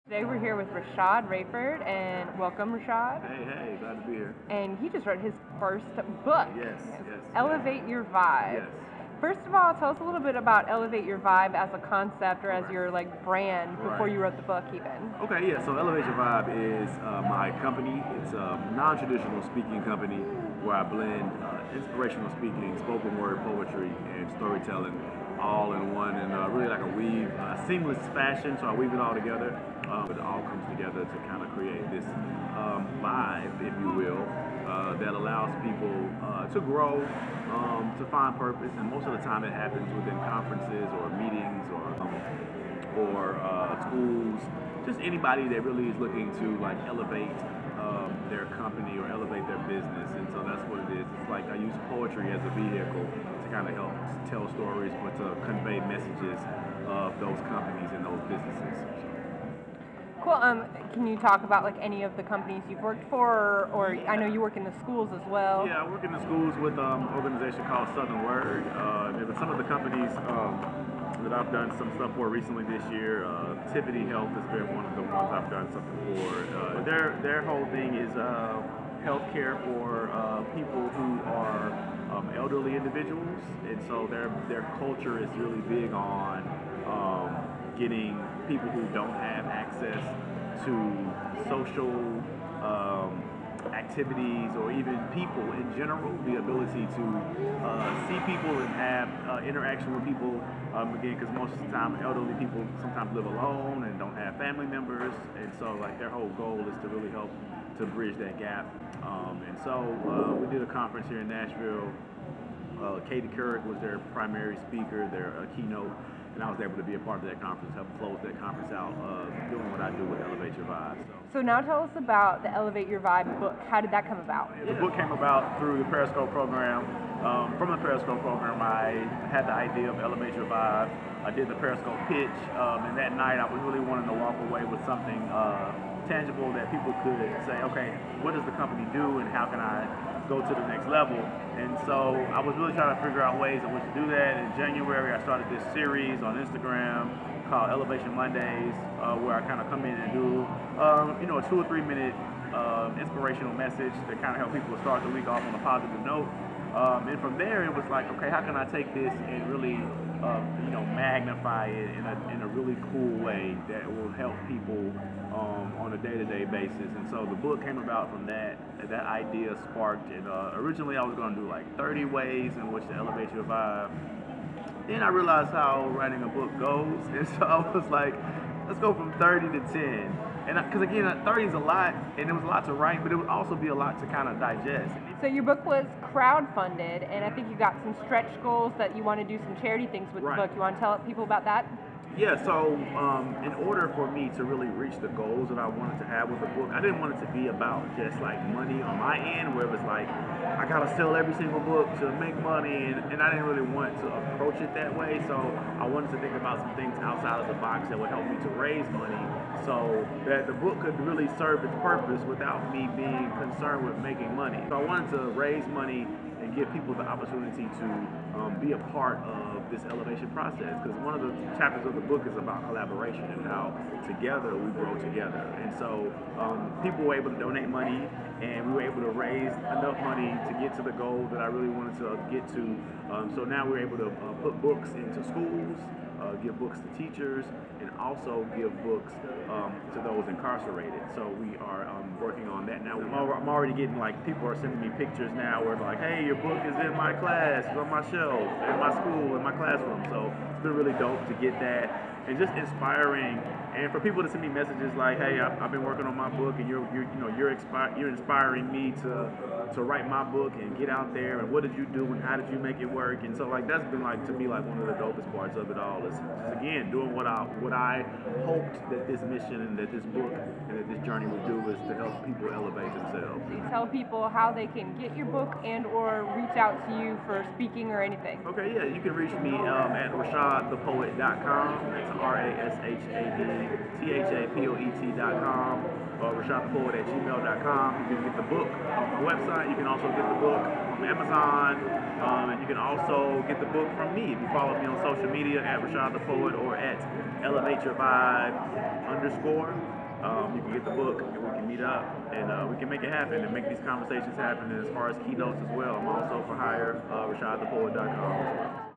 Today we're here with Rashad Rayford, and welcome, Rashad. Hey, glad to be here. And he just wrote his first book. Yes. Elevate Your Vibe. Yes. First of all, tell us a little bit about Elevate Your Vibe as a concept or as your brand before you wrote the book even. Okay, yeah, so Elevate Your Vibe is my company. It's a non-traditional speaking company where I blend inspirational speaking, spoken word poetry, and storytelling all in one, and really like a seamless fashion, so I weave it all together. It all comes together to kind of create this vibe, if you will, that allows people to grow, to find purpose, and most of the time it happens within conferences or meetings or schools, just anybody that really is looking to elevate their company or elevate their business. And so that's what it is. It's like I use poetry as a vehicle to kind of help tell stories, but to convey messages of those companies and those businesses. Cool. Can you talk about any of the companies you've worked for, or I know you work in the schools as well? Yeah, I work in the schools with an organization called Southern Word. Some of the companies that I've done some stuff for recently this year. Tiffany Health has been one of the ones I've done something for. Their whole thing is healthcare for people who are elderly individuals, and so their culture is really big on getting people who don't have access to social activities or even people in general, the ability to see people and have interaction with people, again, because most of the time elderly people sometimes live alone and don't have family members, and so their whole goal is to really help to bridge that gap. And so we did a conference here in Nashville. Katie Couric was their primary speaker, their keynote, and I was able to be a part of that conference, help close that conference out, doing what I do with Elevate Your Vibe. So now tell us about the Elevate Your Vibe book. How did that come about? The book came about through the Periscope program. From the Periscope program, I had the idea of Elevate Your Vibe. I did the Periscope pitch, and that night I was really wanting to walk away with something tangible that people could say, okay, what does the company do and how can I go to the next level? And so I was really trying to figure out ways in which to do that. In January, I started this series on Instagram called Elevation Mondays, where I kind of come in and do a 2 or 3 minute inspirational message to kind of help people start the week off on a positive note. And from there, it was like, okay, how can I take this and really magnify it in a really cool way that will help people on a day-to-day basis. And so the book came about from that idea sparked. And originally I was going to do 30 ways in which to elevate your vibe. Then I realized how writing a book goes, and so I was like, let's go from 30 to 10. And because again, 30 is a lot, and it was a lot to write, but it would also be a lot to kind of digest. So your book was crowdfunded, and I think you got some stretch goals that you want to do some charity things with the book. You want to tell people about that? Yeah, so in order for me to really reach the goals that I wanted to have with the book, I didn't want it to be about just money on my end, where it was I gotta sell every single book to make money, and I didn't really want to approach it that way. So I wanted to think about some things outside of the box that would help me to raise money, so that the book could really serve its purpose without me being concerned with making money. So I wanted to raise money and give people the opportunity to be a part of this elevation process, because one of the chapters of the book is about collaboration and how together we grow together. And so people were able to donate money, and we were able to raise enough money to get to the goal that I really wanted to get to. So now we're able to put books into schools, give books to teachers, and also give books to those incarcerated. So we are working on that now. I'm already getting people are sending me pictures now where hey, your book is in my class, it's on my shelf, in my school, in my classroom. So it's been really dope to get that, and just inspiring. And for people to send me messages hey, I've been working on my book, and you're inspiring me to write my book and get out there, and what did you do and how did you make it work? And so that's been to me one of the dopest parts of it all, is just again doing what I hoped that this mission and that this book and that this journey would do, is to help people elevate themselves. You tell people how they can get your book and or reach out to you for speaking or anything. Okay, yeah, you can reach me at rashadthepoet.com. That's RASHAD THAPOET.com or RashadThePoet@gmail.com. You can get the book on my website. You can also get the book from Amazon. And you can also get the book from me if you follow me on social media at Rashad the Poet or at Elevate Your Vibe _ you can get the book and we can meet up and we can make it happen and make these conversations happen. And as far as keynotes as well, I'm also for hire, RashadThePoet.com as well.